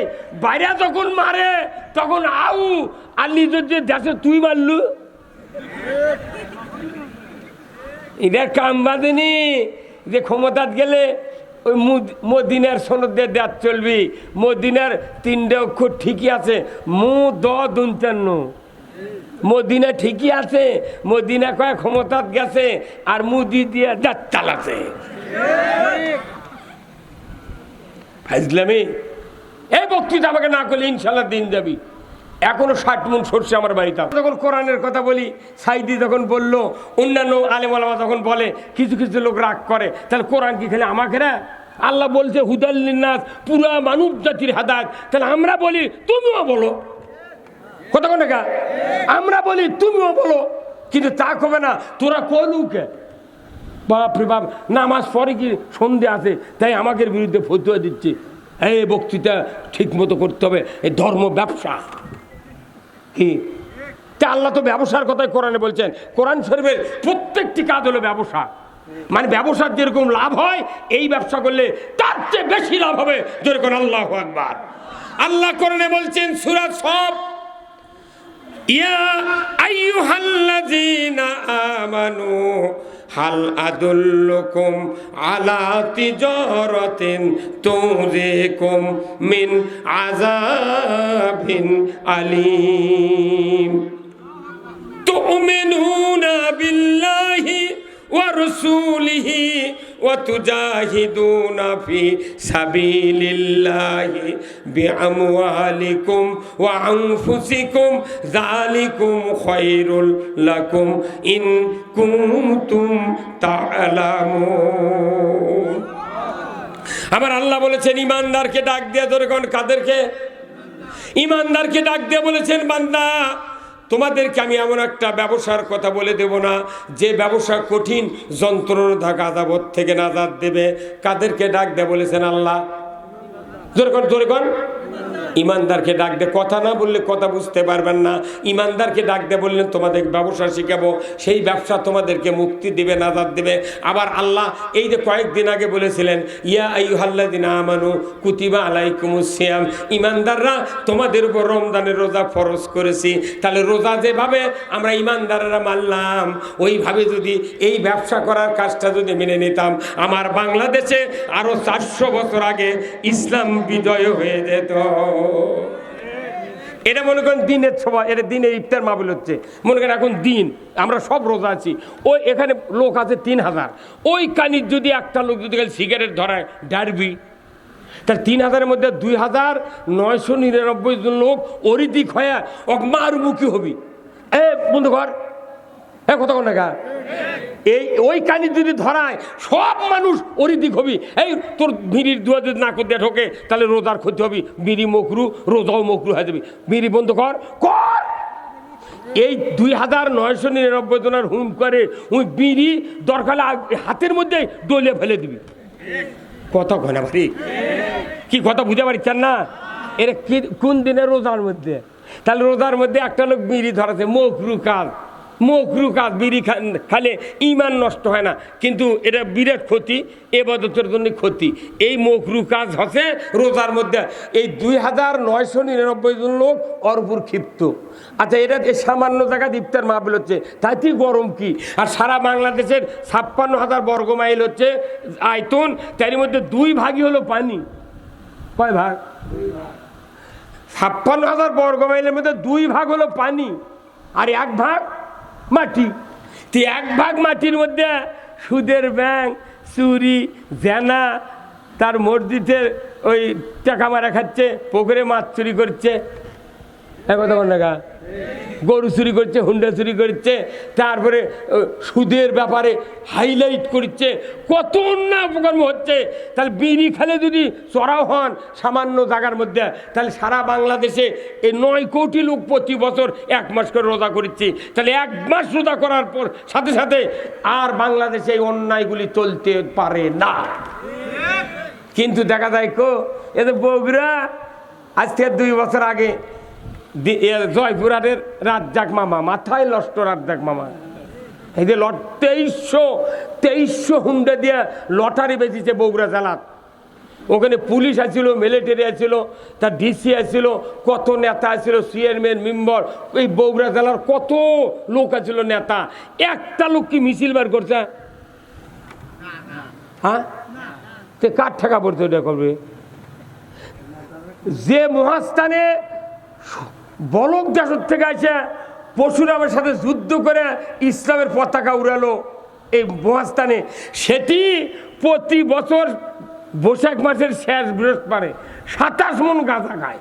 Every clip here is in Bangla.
নেই, বাইরে যখন মারে তখন আউ আর নিজের যে দেশে তুই মারলু, এদের কাম বাঁধেনি যে ক্ষমতাত গেলে ওই মদিনার সনদ দিয়ে দেশ চলবি। মদিনার 3টে অক্ষর ঠিকই আছে, দ-দন্তান্ন। মদিনা ঠিকই আছে, মদিনা কয় ক্ষমতাত গেছে আর মুদি দিয়ে দেশ চালাছে। ফাইজলামি এই বক্তৃতা আমাকে না করলে ইনশাল্লাহ দিন যাবি। এখনো 60 মণ সরষে আমার বাড়িতে। যখন কোরআনের কথা বলি, সাইদি যখন বললো, অন্যান্য আলেম ওলামা যখন বলে, কিছু কিছু লোক রাগ করে, তাহলে কোরআন কি খেলে আমাকে না? আল্লাহ বলছে হুদাল লিন্নাস, পুরা মানব জাতির হাদায়াত। তাহলে আমরা বলি তুমিও বলো, কথা কোন টাকা আমরা বলি তুমিও বলো, কিন্তু তা কবে না তোরা কলুকে। বাপরে বাপ, নামাজ পরে কি সন্ধে আছে তাই আমাদের বিরুদ্ধে ফতুয়া দিচ্ছে। এই বক্তৃতা ঠিক মতো করতে হবে, এই ধর্ম ব্যবসা কি? তা আল্লাহ তো ব্যবসার কথাই কোরআনে বলছেন। কোরআন শরীফের প্রত্যেকটি কাজ হলো ব্যবসা, মানে ব্যবসার যেরকম লাভ হয় এই ব্যবসা করলে তার চেয়ে বেশি লাভ হবে। যেরকম আল্লাহু আকবার। আল্লাহ কোরআনে বলছেন সূরা সফ, ইয়া আইয়ুহাল্লাযীনা আমানু হাল আদুল্লুকুম আলা তিজারাতিন তুযিকুম মিন আযাবিন আলীম তুমিনুনা বিল্লাহি ওয়া রাসূলিহি ওয়া তুজাহিদুনা ফি সাবিলিল্লাহি বিআমওয়ালিকুম ওয়া আনফুসিকুম যালিকুম খায়রুল লাকুম ইন কুনতুম তা'লামুন। আবার আল্লাহ বলেছেন ঈমানদারকে ডাক দিয়ে, ধরে কোন কাদেরকে? ঈমানদারকে ডাক দিয়ে বলেছেন, বান্দা তোমাদেরকে আমি এমন একটা ব্যবসার কথা বলে দেব না যে ব্যবসা কঠিন যন্ত্রণা আযাব থেকে নাজাত দেবে। কাদেরকে ডাক দিয়ে বলেছেন আল্লাহ? জোরে কোন ঈমানদারকে ডাক দে। কথা না বললে কথা বুঝতে পারবেন না। ঈমানদারকে ডাক দে বললেন তোমাদের ব্যবসা শিখাবো, সেই ব্যবসা তোমাদেরকে মুক্তি দিবে, নাজাত দেবে। আবার আল্লাহ এই যে কয়েকদিন আগে বলেছিলেন, ইয়া আইয়ুহাল্লাযীনা আমানু কুতিবা আলাইকুমুস সিয়াম, ঈমানদাররা তোমাদের উপর রমজানের রোজা ফরজ করেছি। তাহলে রোজা যেভাবে আমরা ঈমানদাররা মানলাম, ওইভাবে যদি এই ব্যবসা করার কাজটা যদি মেনে নিতাম, আমার বাংলাদেশে আরো 400 বছর আগে ইসলাম বিজয় হয়ে যেত। এটা মনে করেন দিনের সভা, এটা দিনের ইফতার মাহফিল হচ্ছে। মনে করেন এখন দিন, আমরা সব রোজা আছি, ওই এখানে লোক আছে 3000, ওই কানির যদি একটা লোক যদি সিগারেট ধরায় ডারবি, তার 3000-এর মধ্যে 2999 জন লোক অরিদিক হয়ে অকমারমুখী হবি। এ বন্ধু ঘর কত কোন টাকা এই ওই কানি যদি ধরায় সব মানুষ অরিদিক হবি। এই তোর বিড়ির দুয়া যদি না করতে ঢোকে তাহলে রোজার ক্ষতি হবি, বিড়ি মকরু, রোজাও মকরু হয়ে যাবি। বিড়ি বন্ধ কর কর। এই 2999 জনের হুম করে ওই বিড়ি দরকার হাতের মধ্যে ডলে ফেলে দিবি। কথা ঘনা ভারি কি কথা বুঝে পারছেন না? এর কোন দিনে? রোজার মধ্যে। তাহলে রোজার মধ্যে একটা লোক বিড়ি ধরাছে, মকরু কাজ, মকরু কাজ। বিড়ি খালে ঈমান নষ্ট হয় না, কিন্তু এটা বিরাট ক্ষতি, ইবাদতের জন্য ক্ষতি। এই মকরু কাজ হচ্ছে রোজার মধ্যে। এই 2999 জন লোক ওর উপর ক্ষিপ্ত। আচ্ছা, এটা সামান্য জায়গায় ইফতার মাহফিল হচ্ছে, তাইতে গরম কি? আর সারা বাংলাদেশের 56,000 বর্গ মাইল হচ্ছে আয়তন, তার মধ্যে 2 ভাগই হলো পানি। কয় ভাগ? 56,000 বর্গ মাইলের মধ্যে 2 ভাগ হলো পানি আর 1 ভাগ মাটি। তো 1 ভাগ মাটির মধ্যে সুদের ব্যাংক, চুরি, জেনা, তার মসজিদের ওই টাকা মারা খাচ্ছে, পুকুরে মাছ চুরি করছে, কথা বল না, গরু চুরি করছে, হুন্ডা চুরি করছে, তারপরে সুদের ব্যাপারে হাইলাইট করছে, কত অন্যায় অপকর্ম হচ্ছে। তাহলে বিড়ি খেলে যদি চড়াও হন সামান্য জায়গার মধ্যে, তাহলে সারা বাংলাদেশে এই 9 কোটি লোক প্রতি বছর 1 মাস করে রোজা করছে। তাহলে 1 মাস রোজা করার পর সাথে সাথে আর বাংলাদেশে এই অন্যায়গুলি চলতে পারে না। কিন্তু দেখা যায় এদের বগুড়া আজ থেকে 2 বছর আগে জয়পুরহাটের রাজ্জাক মামা, মাথায় নষ্ট রাজ্জাক মামা, এই যে 2300 হুন্ডা দিয়ে লটারি বেঁচেছে বগুড়া জেলাত। ওখানে পুলিশ আসছিল, মিলিটারি আসছিল, তার ডিসি আসছিল, কত নেতা আসছিল, চেয়ারম্যান মেম্বার, এই বগুড়া জেলার কত লোক আসছিল নেতা। একটা লোক কি মিছিল বার করছে? হ্যাঁ, তো কার টাকা পড়তে ওটা করবে? যে মহাস্থানে বলক দেশের থেকে আসে পরশুরামের সাথে যুদ্ধ করে ইসলামের পতাকা উড়ালো এই মহাস্থানে, সেটি প্রতি বছর বৈশাখ মাসের শেষ বৃহস্পতিবারে 27 মণ গাঁজা খায়।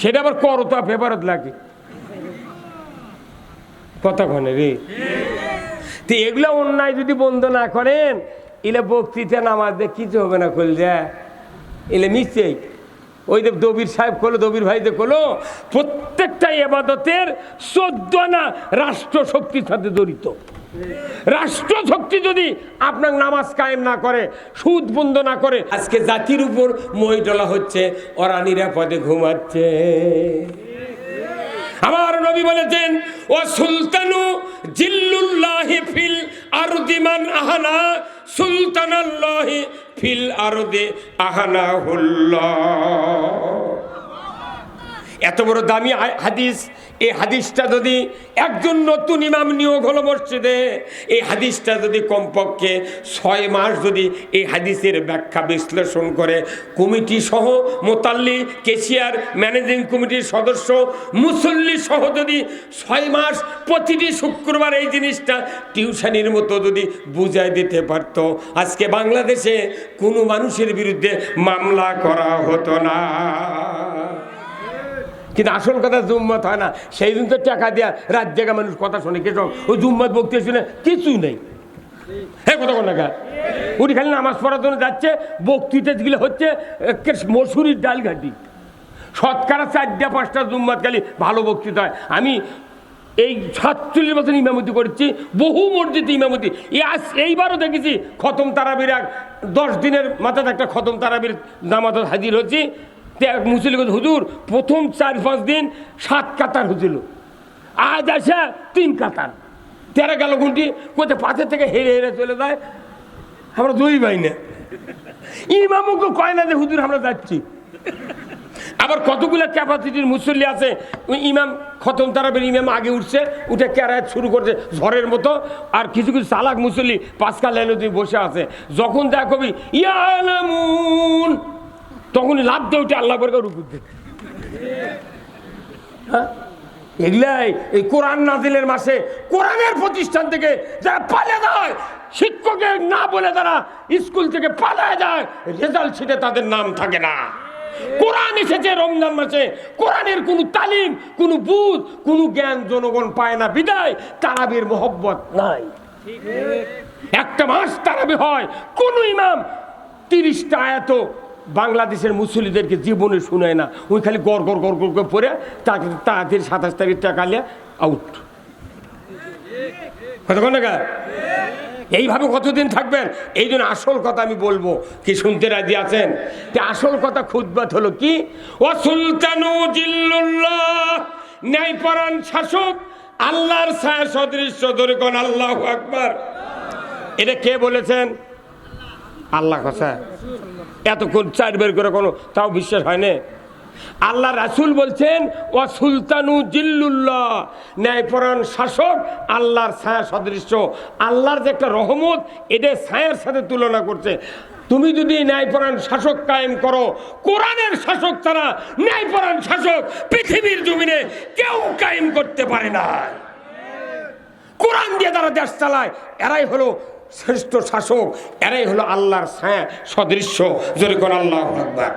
সেটা আবার করতা পেপারত লাগে কতক্ষণে রে। তো এগুলো অন্যায় যদি বন্ধ না করেন, এলে বক্তৃতা নামাজ দিয়ে কিছু হবে না। করলে এলে মিস্টেক। ওই যে দবির সাহেব করলো, দবির ভাইতে করলো, প্রত্যেকটা এবাদতের 14 আনা রাষ্ট্র শক্তির সাথে জড়িত। রাষ্ট্র শক্তি যদি আপনার নামাজ কায়েম না করে, সুদ বন্ধ না করে, আজকে জাতির উপর মই ডলা হচ্ছে, ওরা নিরাপদে ঘুমাচ্ছে। আমার নবী বলেছেন, ও সুলতানু জিল্লুল্লাহি ফিল আরদি মান আহানা সুলতানাল্লাহি ফিল আরদি আহানাহুল্লাহ। এত বড় দামি হাদিস, এই হাদিসটা যদি একজন নতুন ইমাম নিয়োগ হলো মসজিদে, এই হাদিসটা যদি কমপক্ষে 6 মাস যদি এই হাদিসের ব্যাখ্যা বিশ্লেষণ করে, কমিটি সহ, মোতাল্লি, কেশিয়ার, ম্যানেজিং কমিটির সদস্য, মুসল্লি সহ যদি 6 মাস প্রতিটি শুক্রবার এই জিনিসটা টিউশনির মতো যদি বুঝাই দিতে পারত, আজকে বাংলাদেশে কোনো মানুষের বিরুদ্ধে মামলা করা হতো না। কিন্তু আসল কথা জুম্মত হয় না। সেই দিন তো টাকা দেওয়া রাত জায়গা মানুষ কথা শোনে, কে সব ওই জুম্মত বক্তৃতা শুনে কিছুই নেই। হ্যাঁ, কথা কোন না, উনি খালি নামাজ পড়ার জন্য যাচ্ছে, বক্তৃতাগুলো হচ্ছে মসুরির ডাল ঘাটি। শতকরা 4-5টা জুম্মত খালি ভালো বক্তৃতা হয়। আমি এই 47 বছর ইমামতি করেছি, বহু মসজিদে ইমামতি। এইবারও দেখেছি খতম তারাবির 10 দিনের মাথায় একটা খতম তারাবির নামাজ হাজির হচ্ছি। মুসলিম হুজুর প্রথম 4-5 দিন 7 কাতার হয়েছিল, আজ আসে 3 কাতার। 13 গেল ঘন্টি কোথায় পাথর থেকে হেরে হেরে চলে যায়। আমরা দুই ভাই না, ইমামকে কয় না যে হুজুর আমরা যাচ্ছি। আবার কতগুলো ক্যাপাসিটির মুসল্লি আছে, ইমাম খতম তারাবির ইমাম আগে উঠছে, উঠে ক্যারায়াত শুরু করছে ঝড়ের মতো। আর কিছু কিছু চালাক মুসল্লি 5 লাইনে তুমি বসে আছে, যখন দেখ কবি ইয়ালামুন তখনই লাভ দিয়ে উঠে আল্লাহ করে রুকু দেয়। হ্যাঁ, এগুলাই এই কোরআন নাজিলের মাসে কোরআনের প্রতিষ্ঠান থেকে যারা পালিয়ে যায়, শিক্ষকের না বলে তারা স্কুল থেকে পালিয়ে যায়, রেজাল্ট শিটে তাদের নাম থাকে না। কোরআন এসেছে রমজান মাসে, কোরআনের কোনো তালিম, কোনো বুঝ, কোনো জ্ঞান জনগণ পায় না, বিদায় তারাবির মোহব্বত নাই। একটা মাস তারাবি হয়, কোন ইমাম 30টা আয়াত বাংলাদেশের মুসল্লিদেরকে জীবনে শুনায় না। ওই খালি গড় গড় গড় গড় করে পড়ে তাকে তাড়াতাড়ি 27 তারিখ টাকা নিয়ে আউট। কতক্ষণ টাকা এইভাবে কতদিন থাকবেন? এই জন্য আসল কথা আমি বলবো, কি শুনতে রাজি আছেন? আসল কথা খুতবাত হলো কি, ও সুলতানু জিল্লুল্লাহ, ন্যায়পরায়ণ শাসক, আল্লাহর ছায়া সদৃশ্য। ধরে কোন আল্লাহু আকবার। এটা কে বলেছেন? আল্লাহ কথা। এতক্ষণ 4 বের করে কোনো তাও বিশ্বাস হয় না। আল্লাহ রাসূল বলছেন, ও সুলতানু জিল্লুল্লাহ, ন্যায়পরায়ণ শাসক, আল্লাহর ছায়া সদৃশ্য। আল্লাহর যে একটা রহমত, এটা ছায়ার সাথে তুলনা করছে। তুমি যদি ন্যায়পরায়ণ শাসক কায়েম করো, কোরআনের শাসক ছাড়া ন্যায়পরায়ণ শাসক পৃথিবীর জমিনে কেউ কায়েম করতে পারে না। কোরআন দিয়ে তারা দেশ চালায়, এরাই হলো শ্রেষ্ঠ শাসক, এরাই হলো আল্লাহর ছায়া সদৃশ্য। জোরে কোন আল্লাহু আকবার।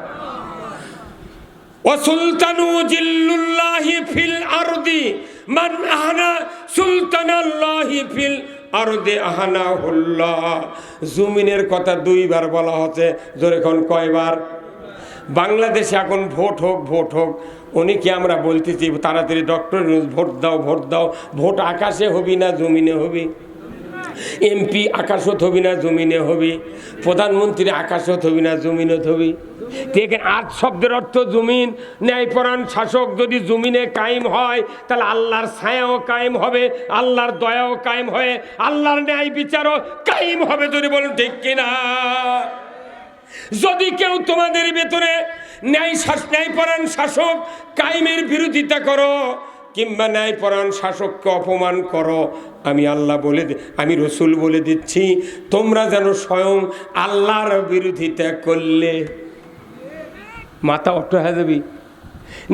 ও সুলতানু জিল্লুল্লাহি ফিল আরদি মান আহানা সুলতানাল্লাহি ফিল আরদি আহানাহুল্লাহ। জমিনের কথা 2 বার বলা হচ্ছে। জোরে কোন কয়বার? বাংলাদেশে এখন ভোট হোক, ভোট হোক, অনেকে আমরা বলতেছি তাড়াতাড়ি ডক্টর ভোট দাও, ভোট দাও। ভোট আকাশে হবি না জমিনে হবি? এমপি আকাশত হবি না জমিনে হবি? প্রধানমন্ত্রী আকাশত হবি না জমিনত হবি? দেখেন, 8 শব্দের অর্থ জমিন। ন্যায়পরায়ণ শাসক যদি জমিনে কায়েম হয়, তাহলে আল্লাহর ছায়াও কায়েম হবে, আল্লাহর দয়াও কায়েম হয়, আল্লাহর ন্যায় বিচারও কায়েম হবে। যদি বলুন ঠিক কিনা? যদি কেউ তোমাদের ভেতরে ন্যায়পরায়ণ শাসক কায়েমের বিরোধিতা করো কিংবা ন্যায়পরায়ণ শাসককে অপমান করো, আমি আল্লাহ আমি রসুল বলে দিচ্ছি তোমরা যেন স্বয়ং আল্লাহর বিরোধিতা করলে। মাথা অট্ট হয়ে যাবি।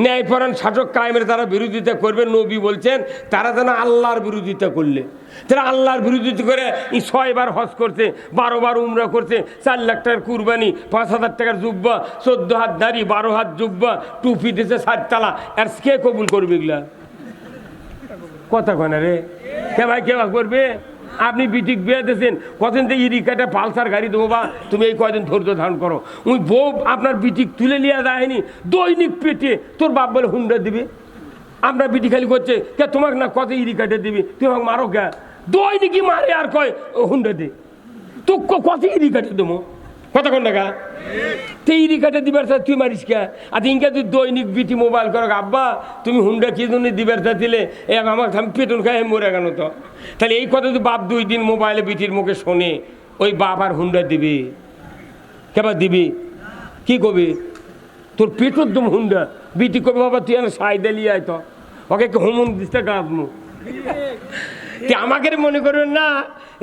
ন্যায়পরায়ণ শাসক কায়েমের তারা বিরোধিতা করবে, নবী বলছেন তারা যেন আল্লাহর বিরোধিতা করলে। তারা আল্লাহর বিরোধিতা করে 6 বার হজ করছে, 12 বার উমরা করছে, 4 লাখ টাকার কুরবানি, 5,000 টাকার জুব্বা, 14 হাত দাড়ি, 12 হাত জুব্বা, টুপি দিয়েছে 7 তালা, আর কে কবুল করবে এগুলা? কথা কয় না রে, কে ভাই কে করবে? আপনি বিটিক বিয়ে দিয়েছেন, কদিন থেকে ইরিকাটা পালসার গাড়ি দেবো বা তুমি এই কয়দিন ধৈর্য ধারণ করো। ওই বউ আপনার বিটিক তুলে নিয়ে যায়নি, দৈনিক পেটে তোর বাপ বলে হুন্ডা দিবে। আপনার বিটি খালি করছে কে তোমাকে না কত ইরিকাটা দিবি, তুমি আমাকে মারো কে? দৈনিকই মারে আর কয় হুন্ডা দে, তো কত ইরিকাটা দেবো? কথা কন টাকা তো ইরিকাটা দিবার চা তুই মারিস কে? আর ইনকা তুই দৈনিক বিটি মোবাইল করো, আব্বা তুমি হুন্ডা কি জন্য দিবার চা দিলে আমাকে আমি পেটন খাই মরে গেল। তো তাহলে এই কথা তুই বাপ 2 দিন মোবাইলে বিটির মুখে শোনে, ওই বাপ আর হুন্ডা দিবি কেবার দিবি? কি কবি তোর পেটর দম হুন্ডা, বিটি কবি বাবা তুই আর সাইডে লিয়ে আয় তো ওকে হোমন দিতে গাছমু। আমাকে মনে করবেন না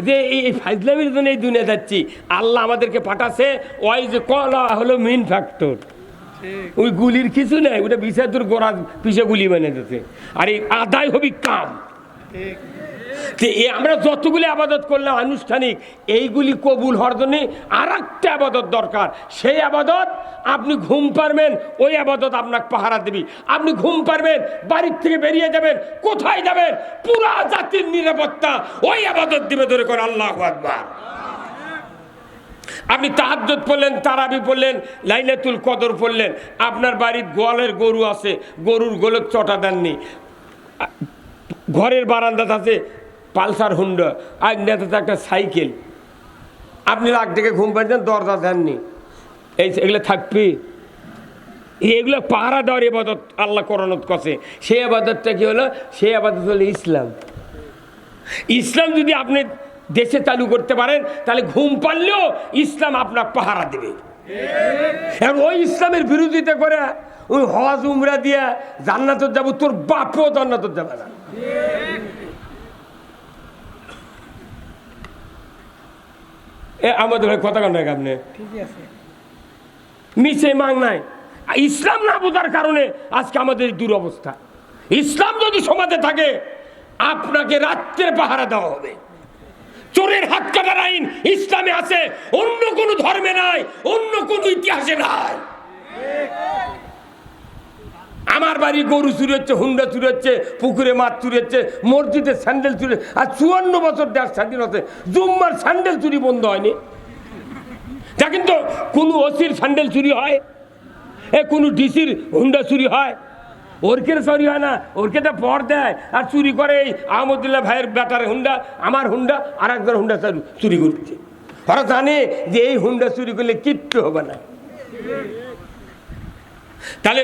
যে এই ফাইজলামির জন্য এই দুনিয়া যাচ্ছি। আল্লাহ আমাদেরকে পাঠাছে, ওই যে কলা হলো মেইন ফ্যাক্টর, ওই গুলির কিছু নেই, ওটা বিষয় তোর গোড়া পিছিয়ে গুলি বানিয়ে দিতে, আর এই আদায় হবি কাম। আমরা যতগুলি আবাদত করলাম আনুষ্ঠানিক, এইগুলি কবুল হওয়ার জন্য আর একটা আবাদত দরকার। সেই আবাদত আপনি ঘুম পারবেন, ওই আবাদত আপনাকে পাহারা দেবি। আপনি ঘুম পারবেন, বাড়ির থেকে বেরিয়ে যাবেন, কোথায় যাবেন, পুরা জাতির নিরাপত্তা ওই আবাদত দিবে। ধরে করে আল্লাহু আকবার। আপনি তাহাজ্জুদ পড়লেন, তারাবি পড়লেন, লাইলাতুল কদর পড়লেন, আপনার বাড়ির গোয়ালের গরু আছে, গরুর গোলত চটা দেননি, ঘরের বারান্দাতে আছে পালসার হুন্ডা, আগনাতে একটা সাইকেল, আপনি রাগ থেকে ঘুম পাচ্ছেন, দরজা দেননি, এগুলো থাকবি? এগুলো পাহারা দেওয়ার ইবাদত আল্লাহ কোরআনত করছে। সেই আবাদতটা কি হলো? সেই আবাদত হলো ইসলাম। ইসলাম যদি আপনি দেশে চালু করতে পারেন, তাহলে ঘুম পারলেও ইসলাম আপনার পাহারা দেবে। আর ওই ইসলামের বিরোধিতা করে ওই হজ উমরা দিয়া জান্নাতে যাব, তোর বাপও জান্নাতে যাবে না। আমাদের কথা কন না আপনি মিশে মাং নাই। ইসলাম না বোঝার কারণে আজকে আমাদের দুরবস্থা। ইসলাম যদি সমাজে থাকে, আপনাকে রাত্রে পাহারা দেওয়া হবে। চোরের হাত কাটার আইন ইসলামে আছে, অন্য কোনো ধর্মে নাই, অন্য কোনো ইতিহাসে নাই। আমার বাড়ি গরু চুরি হচ্ছে, হুন্ডা চুরি হচ্ছে, পুকুরে মাছ চুরি হচ্ছে, মসজিদের স্যান্ডেল চুরি, আর 54 বছর দেশ স্বাধীন হচ্ছে জুম্মার স্যান্ডেল চুরি বন্ধ হয়নি। তা কিন্তু কোনো ওসির স্যান্ডেল চুরি হয়, কোনো ডিসির হুন্ডা চুরি হয়, ওরকে চুরি হয় না, ওরকে তো পর দেয় আর চুরি করে। এই আহমদুল্লাহ ভাইয়ের বেটার হুন্ডা, আমার হুন্ডা, আর একজন হুন্ডা চুরি করছে। ওরা জানে যে এই হুন্ডা চুরি করলে কিচ্ছু হবে না। তাহলে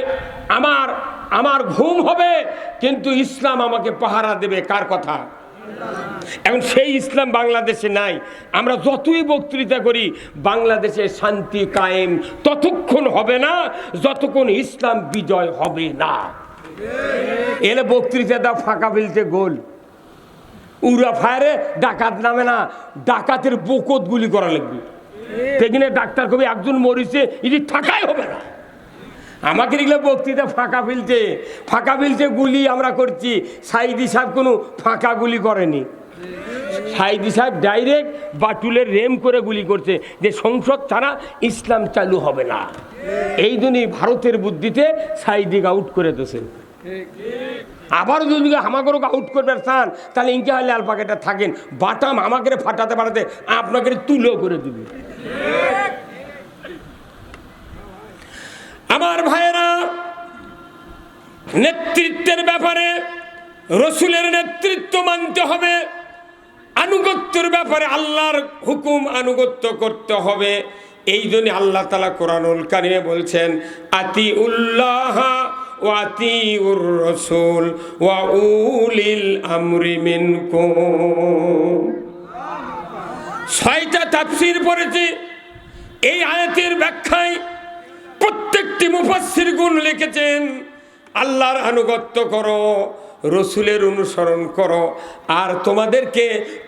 আমার ঘুম হবে, কিন্তু ইসলাম আমাকে পাহারা দেবে। কার কথা? এখন সেই ইসলাম বাংলাদেশে নাই। আমরা যতই বক্তৃতা করি, বাংলাদেশে শান্তি কায়েম ততক্ষণ হবে না যতক্ষণ ইসলাম বিজয় হবে না। এলে বক্তৃতা দা ফাঁকা ফেলতে গোল, উড়া ফায়ারে ডাকাত নামে না, ডাকাতের বকত গুলি করা লাগবে। সেখানে ডাক্তার কবি একজন মরিছে, এটি থাকাই হবে না। আমাকে এগুলো বক্তৃতা ফাঁকা ফেলতে গুলি আমরা করছি। সাইদি সাহেব কোনো ফাঁকা গুলি করেনি। সাইদি সাহেব ডাইরেক্ট বাটুলের রেম করে গুলি করছে যে সংসদ ছাড়া ইসলাম চালু হবে না। এই জন্যই ভারতের বুদ্ধিতে সাইদিকে আউট করে দিয়েছেন। আবার যদি আমাকে আউট করবে চান, তাহলে ইনকে হলে আলপাকেটা থাকেন, বাটাম আমাকে ফাটাতে পাঠাতে আপনাকে তুলো করে দিবে। আমার ভাইয়েরা, নেতৃত্বের ব্যাপারে রসুলের নেতৃত্ব মানতে হবে, আনুগত্যের ব্যাপারে আল্লাহর হুকুম আনুগত্য করতে হবে। এই জন্য আল্লাহ তাআলা কোরআনুল কারিমে বলছেন, আতিউল্লাহ ওয়া আতিউর রাসূল ওয়া উলিল আমরি মিনকুম। 6টা তাফসীর পড়েছি। এই আয়াতের ব্যাখ্যায় প্রত্যেকটি মুফাসসিরগণ লিখেছেন, আল্লাহর আনুগত্য করো, রসুলের অনুসরণ করো, আর তোমাদেরকে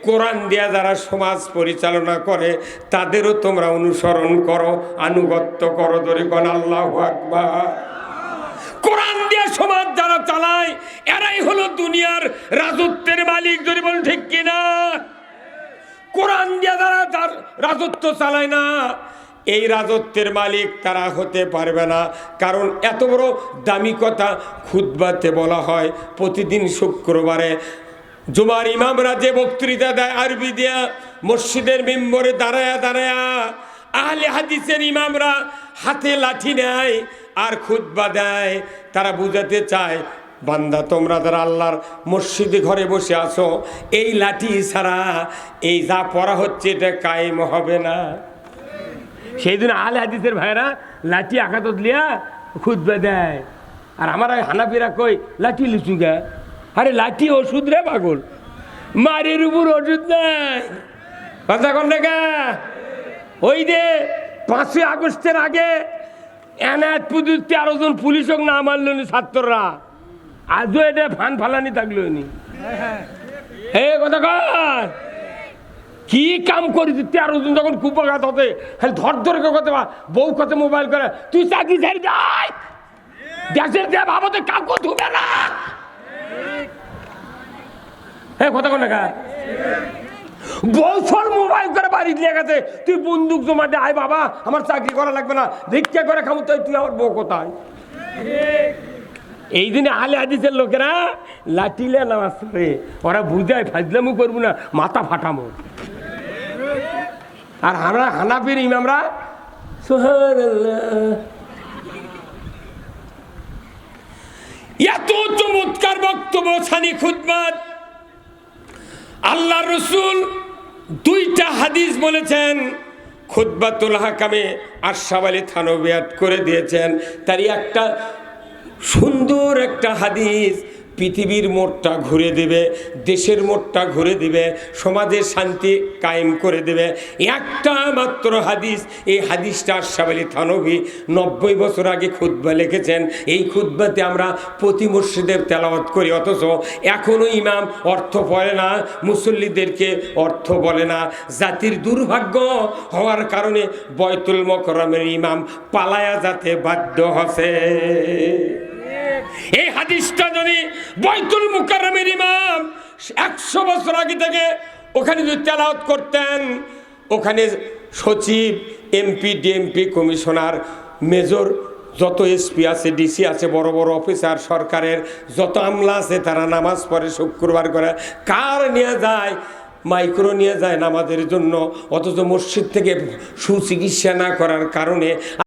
কোরআন দিয়া যারা সমাজ পরিচালনা করে তাদেরও তোমরা অনুসরণ করো, আনুগত্য করো। ধরে কোন আল্লাহু আকবার। কোরআন দিয়া সমাজ যারা চালায় এরাই হলো দুনিয়ার রাজত্বের মালিক। যদি বলেন ঠিক কিনা? কোরআন দিয়া যারা তার রাজত্ব চালায় না, এই রাজত্বের মালিক তারা হতে পারবে না। কারণ এত বড় দামি কথা খুতবাতে বলা হয়। প্রতিদিন শুক্রবারে জুমার ইমামরা যে বক্তৃতা দেয় আরবি দিয়া, মসজিদের মিম্বরে দাঁড়ায়া দাঁড়ায়া আহলে হাদিসের ইমামরা হাতে লাঠি নেয় আর খুতবা দেয়। তারা বুঝাতে চায়, বান্দা তোমরা যারা আল্লাহর মসজিদে ঘরে বসে আছো, এই লাঠি ছাড়া এই যা পড়া হচ্ছে এটা কায়েম হবে না। সেই দিন আহলে হাদিসের ভাইরা লাঠি আঘাত লিয়া খুতবা দেয়, আর আমার হানাফিরা কই লাঠি লিচু গা। আরে লাঠি ওষুধ রে পাগল, মারের উপর ওষুধ নাই। কথা কন না গা? ওই যে 5ই আগস্টের আগে এনায়েত পুজোর 13 জন পুলিশক না মারল নি ছাত্ররা, আজও এটা ফান ফালানি থাকলো নি। এই কথা কর, কি কাম করেছি 13 জন যখন কুপাঘাত হতে ধর ধর কথা, বউ কথা মোবাইল করে তুই চাকরি ছেড়ে যাই, দেশের যে বাবতে কাউকে ধুবে না। হ্যাঁ কথা কন না, বছর মোবাইল করে বাড়ি নিয়ে গেছে, তুই বন্দুক জমা দে, আয় বাবা আমার চাকরি করা লাগবে না, ভিক্ষা করে খাবো, তুই আমার বউ কোথায়? এই দিনে আহলে হাদিসের লোকেরা লাঠিলে নামাজ পড়ে, ওরা বুঝায় ফাজলামু করবো না, মাথা ফাটামো। আর আমরা হানাফির ইমামরা সুবহানাল্লাহ। এত চমৎকার বক্তব্য ছানি খুতবাত। আল্লাহ রসুল 2টা হাদিস বলেছেন, খুতবাতুল হাকামে আশরাফ আলী থানভী করে দিয়েছেন। তারই একটা সুন্দর একটা হাদিস পৃথিবীর মোড়টা ঘুরে দেবে, দেশের মোড়টা ঘুরে দিবে, সমাজের শান্তি কায়েম করে দেবে। একটা মাত্র হাদিস, এই হাদিসটা আশরাফ আলী থানভী 90 বছর আগে খুতবা লিখেছেন। এই খুতবাতে আমরা প্রতি মসজিদে তেলাওয়াত করি, অথচ এখনও ইমাম অর্থ পড়ে না, মুসল্লিদেরকে অর্থ বলে না। জাতির দুর্ভাগ্য হওয়ার কারণে বয়তুল মোকাররমের ইমাম পালায়া যেতে বাধ্য হচ্ছে। এই হাদিসটা যদি বয়তুল মুকাররমের ইমাম 100 বছর আগে থেকে ওখানে যদি তেলাওয়াত করতেন, ওখানে সচিব, এমপি, ডিএমপি, কমিশনার, মেজর, যত এসপি আছে, ডিসি আছে, বড় বড় অফিসার, সরকারের যত আমলা আছে, তারা নামাজ পড়ে শুক্রবার করে। কার নিয়ে যায়? মাইক্রো নিয়ে যায় নামাজের জন্য। অথচ মসজিদ থেকে সুচিকিৎসা না করার কারণে